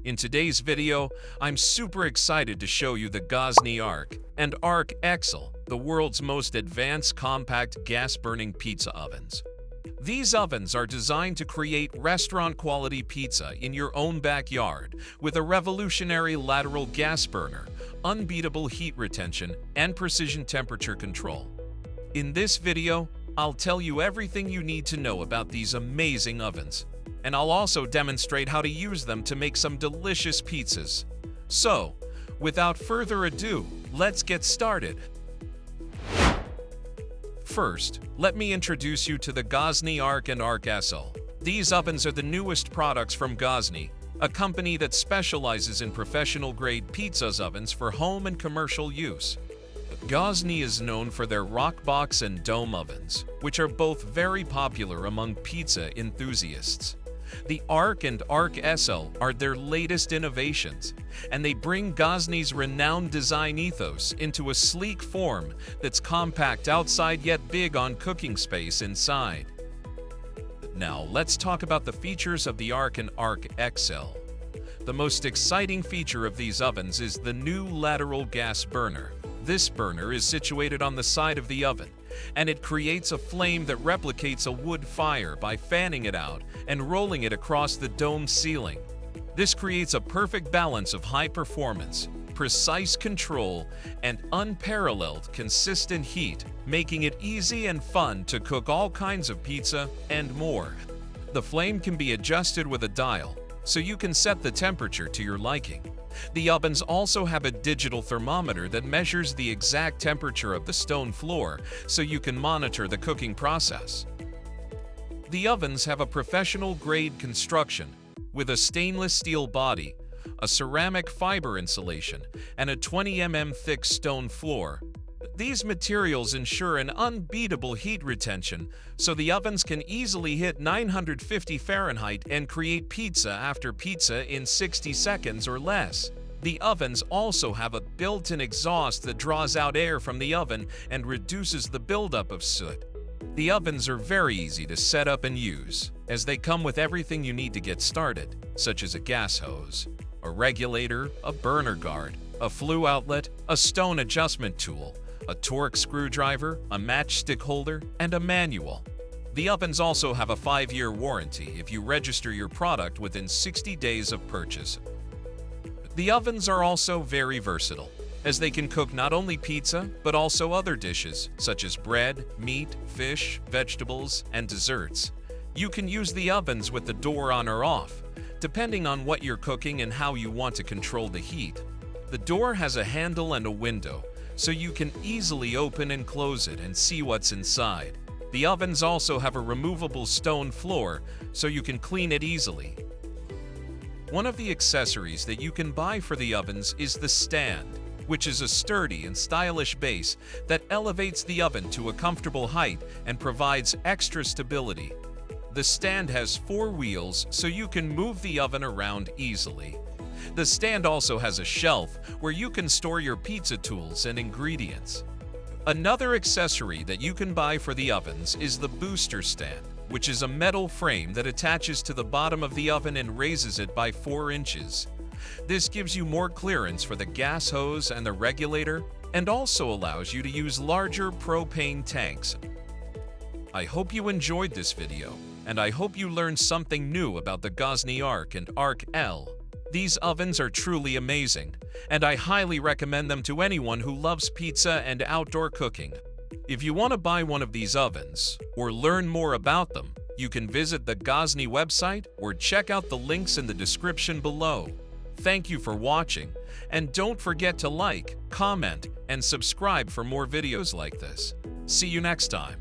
In today's video, I'm super excited to show you the Gozney Arc and Arc XL, the world's most advanced compact gas-burning pizza ovens. These ovens are designed to create restaurant-quality pizza in your own backyard with a revolutionary lateral gas burner, unbeatable heat retention, and precision temperature control. In this video, I'll tell you everything you need to know about these amazing ovens, and I'll also demonstrate how to use them to make some delicious pizzas. So, without further ado, let's get started. First, let me introduce you to the Gozney Arc and Arc XL. These ovens are the newest products from Gozney, a company that specializes in professional-grade pizza ovens for home and commercial use. Gozney is known for their Roccbox and Dome ovens, which are both very popular among pizza enthusiasts. The Arc and Arc XL are their latest innovations, and they bring Gozney's renowned design ethos into a sleek form that's compact outside yet big on cooking space inside. Now, let's talk about the features of the Arc and Arc XL. The most exciting feature of these ovens is the new lateral gas burner. This burner is situated on the side of the oven, and it creates a flame that replicates a wood fire by fanning it out and rolling it across the dome ceiling. This creates a perfect balance of high performance, precise control, and unparalleled consistent heat, making it easy and fun to cook all kinds of pizza and more. The flame can be adjusted with a dial, so you can set the temperature to your liking. The ovens also have a digital thermometer that measures the exact temperature of the stone floor, so you can monitor the cooking process. The ovens have a professional-grade construction with a stainless steel body, a ceramic fiber insulation, and a 20 mm thick stone floor. These materials ensure an unbeatable heat retention, so the ovens can easily hit 950 Fahrenheit and create pizza after pizza in 60 seconds or less. The ovens also have a built-in exhaust that draws out air from the oven and reduces the buildup of soot. The ovens are very easy to set up and use, as they come with everything you need to get started, such as a gas hose, a regulator, a burner guard, a flue outlet, a stone adjustment tool, a torque screwdriver, a matchstick holder, and a manual. The ovens also have a 5-year warranty if you register your product within 60 days of purchase. The ovens are also very versatile, as they can cook not only pizza, but also other dishes, such as bread, meat, fish, vegetables, and desserts. You can use the ovens with the door on or off, depending on what you're cooking and how you want to control the heat. The door has a handle and a window, so you can easily open and close it and see what's inside. The ovens also have a removable stone floor, so you can clean it easily. One of the accessories that you can buy for the ovens is the stand, which is a sturdy and stylish base that elevates the oven to a comfortable height and provides extra stability. The stand has 4 wheels, so you can move the oven around easily. The stand also has a shelf where you can store your pizza tools and ingredients. Another accessory that you can buy for the ovens is the booster stand, which is a metal frame that attaches to the bottom of the oven and raises it by 4 inches. This gives you more clearance for the gas hose and the regulator, and also allows you to use larger propane tanks. I hope you enjoyed this video, and I hope you learned something new about the Gozney Arc and Arc XL. These ovens are truly amazing, and I highly recommend them to anyone who loves pizza and outdoor cooking. If you want to buy one of these ovens, or learn more about them, you can visit the Gozney website or check out the links in the description below. Thank you for watching, and don't forget to like, comment, and subscribe for more videos like this. See you next time.